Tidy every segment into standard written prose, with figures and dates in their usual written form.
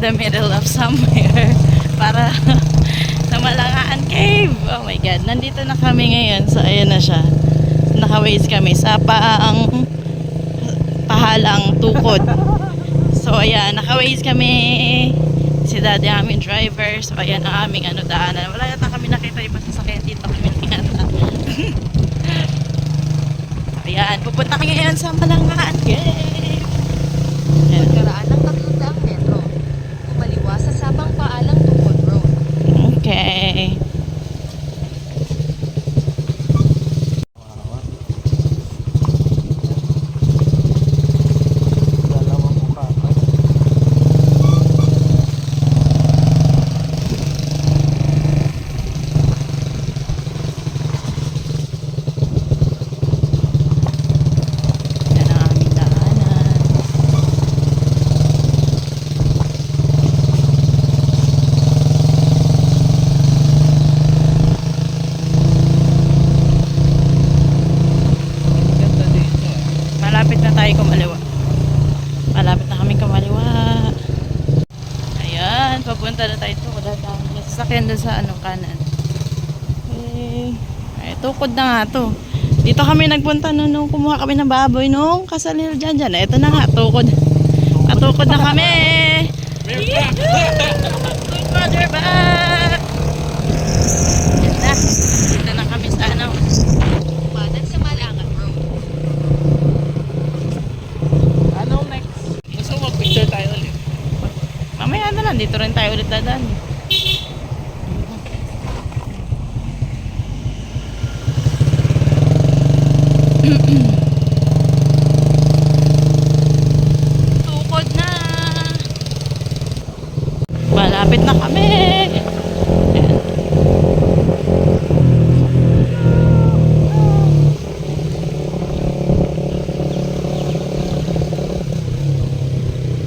the middle of somewhere para sa Malangaan Cave. Oh my God, nandito na kami ngayon. So ayan na siya. Naka-waze kami sa pahalang tukod. So ayan, naka-waze kami. Si daddy aming driver. So ayan ang aming daanan. Wala yata kami nakita iba sa sakyan dito kami yata. Ayan, pupunta kami ngayon sa Malangaan Cave. Pagkaraan ng 300 metro, kumaliwa sa Sabang Paalang Tukod Road. Okay. Yan ang aming daanan. Malapit na tayo kumaliwa. Malapit na kami kumaliwa. Ayan, papunta na tayo ito. May sasakyan doon sa kanan. Okay. Ay, tukod na nga to. Dito kami nagpunta nung kumuha kami ng baboy nung kasal nila dyan. Ito na nga, tukod. Tukod na kami. Tukod, we're back. Yan na. Dito na kami sa Umanan sa Malangan Road. Anong next? Gusto mo mag-picture tayo ulit? Mamaya na lang, dito rin tayo ulit dadaan. Tukod na. Malapit na kami. Ayan.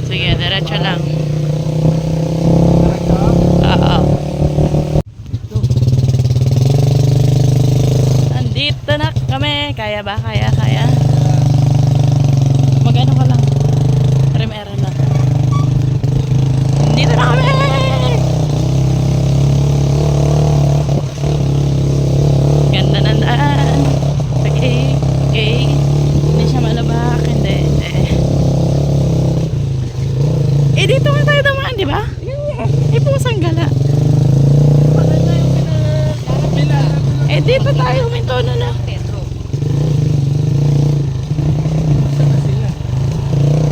Sige, diretso lang. Oo. Andito na kami. Kaya ba? Kaya. Magano ka lang. Primera lang. Andito na kami. Ganda ng daan. Okay. Hindi siya malabak. Hindi. Dito nga tayo dumaan, di ba? Pusang gala. Dito tayo huminto na. Metro.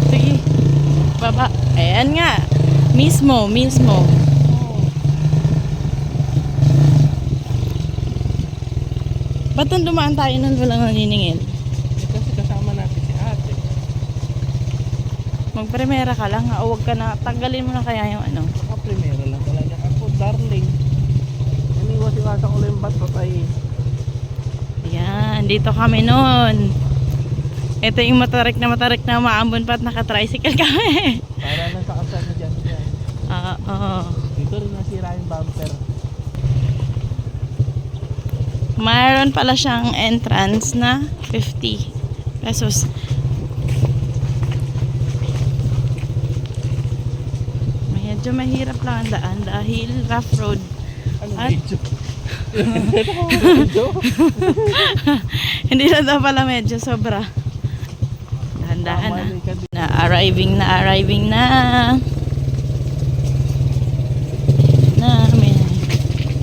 Sige. Baba. Ayan nga. Mismo. Ba't nang dumaan tayo nang walang naniningil? Kasi kasama natin si ate. Magpremera ka lang. O wag ka na. Tanggalin mo na kaya yung Naka-primera lang talaga ako, darling. Iniwas-iwasan ko lang yung bato tayo. Ayan. Dito kami nun. Ito yung matarik na maambon pa at naka-tricycle kami. Para lang sa kasama dyan. Oo. Dito rin nasira yung bumper. Mayroon pala siyang entrance na 50 pesos. Medyo mahirap lang ang daan dahil rough road. Ano At- medyo? Medyo? Hindi na daw pala medyo sobra. Dahan-dahan na. Arriving na.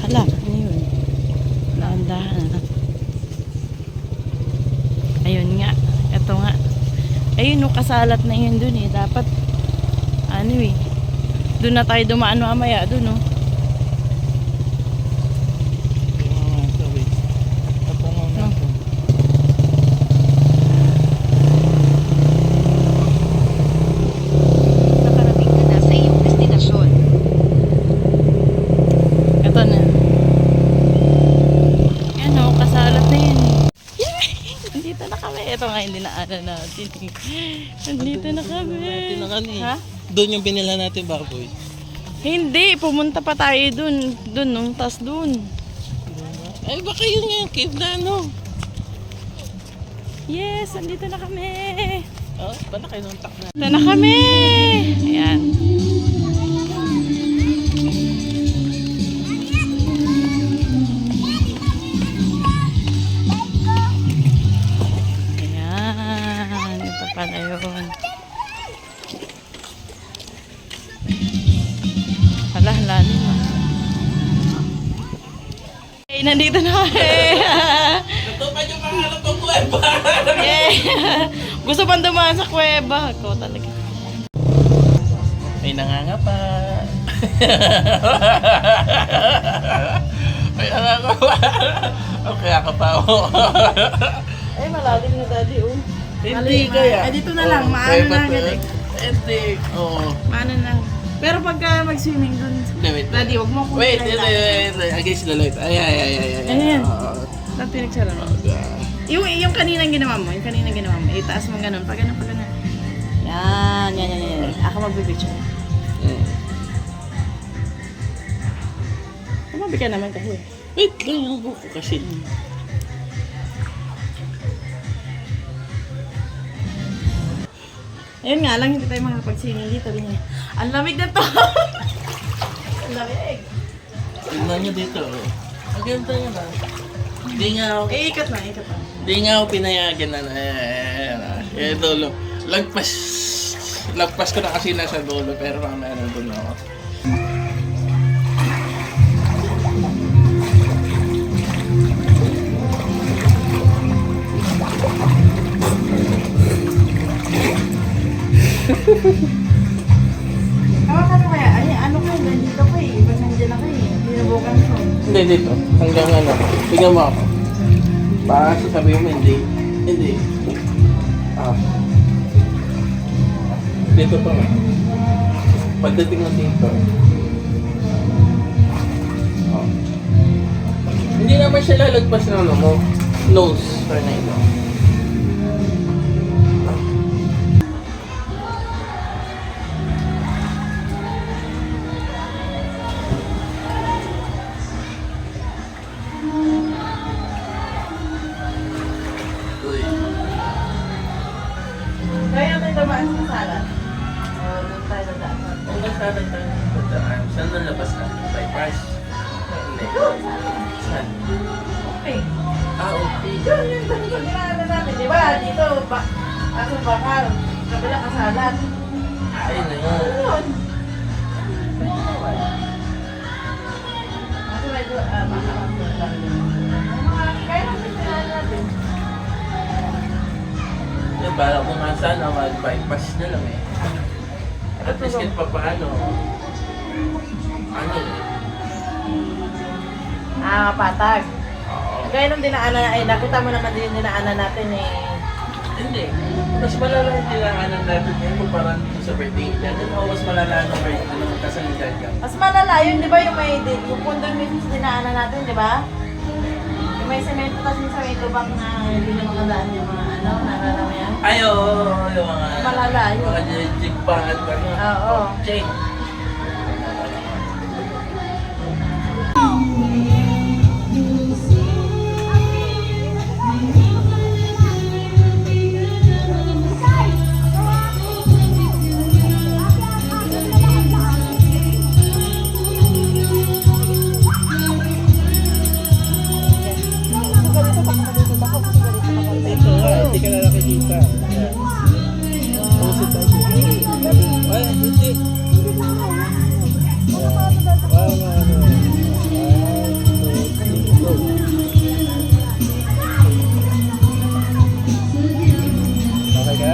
Hala, ano yun? Dahan-dahan na. Ayun nga. Ito nga. Ayun, kasalat na yun dun eh. Dapat, doon na tayo dumaan mamaya dun Nakarating ka na sa iyong destinasyon. Ito na. Yan kasalat na yun. Nandito na kami. Ito nga, hindi na natin. Nandito na kami. Ha? Doon yung binila natin baboy. Hindi, pumunta pa tayo dun, tas dun. Ay, baka yun nga yung cave na Yes, andito na kami. Oh, paano kayo nung tak na? Andito na kami. Ayan. Yan, ayun. Hala, lalim ah. Hey, nandito na kami. Natupad yung pangalan ko kuweba. Yeah. Gusto pang dumaan sa kuweba. Ikaw talaga. May nangangapa. May nangangapa. Okay, ako pa ako. Ay, malalim na daddy, oh. Hindi Malalim, kaya. Ay, dito na lang. Oh, Maano kaya na ba to? agad eh. Hindi. Oo. Maano na. Pero pagka mag-swimming dun, Hindi, wait. daddy, huwag mo kong Wait. Against the light. Ay. Ayan. Oo. Ba't pinagsara mo? Yung kaninang ginawa mo, itaas mo ganun. Pag ganun. Yan. Ako magbibicture. Kumabi ka naman kasi. Wait lang yung buko kasi. Ayun nga lang, hindi tayo makapag-swimming dito. Ganyan. Ang lamig na to! Ang lamig! Tignan nyo dito. Ang ganda nga na. Hindi nga ako, Ikat na. hindi nga ako pinayagan na. Dulo. Lagpas ko na kasi nasa dulo pero mamaya nandun ako. Ano kaya? Ay, ano kayo? Nandito ko eh. Iba nandiyan ako eh. Hinubukan ko. Hindi dito. Hanggang ano. Tingnan mo ako. Baka sasabihin mo hindi. Hindi. Dito pa nga. Pagdating mo dito. Hindi naman siya lalagpas ng ano mo. Nose. Tornado. Kaya tayo dumaan sa sala. Doon tayo dadaan. Kung nasalan tayo ng pagdaan, saan nalabas natin? Bypass? Hindi. Saan? Okay. Okay. Yun ginagawa natin. Di ba? Dito, aso bakal. Kabila kasalan. Ayun na yun. Yun. Kasi medyo, bakal. Kaya natin sinahan natin. Bala ko nga sana mag-bypass na lang eh. At least kahit pa paano. Ano eh. Patag. Oo. Gaya nung dinaanan, ay nakita mo naman din yung dinaanan natin eh. Hindi. Mas malala yung tinanganan natin ngayon kumpara dito sa birthday niya. Ano mas malala ng birthday ng kasalitan ka? Mas malala yun, di ba yung may, yung pundo mismo sa dinaanan natin, di ba? Yung may semento tapos yung sa may lubak na hindi na makadaan yung mga ano, nararamayan. Ay, oo. Yung mga... Malala yun. Mga jigpangan pa rin. Oo. Chain. Ito nga, hindi ka na nakikita. Yan. Pusit tayo. Ay, hindi. Okay ka?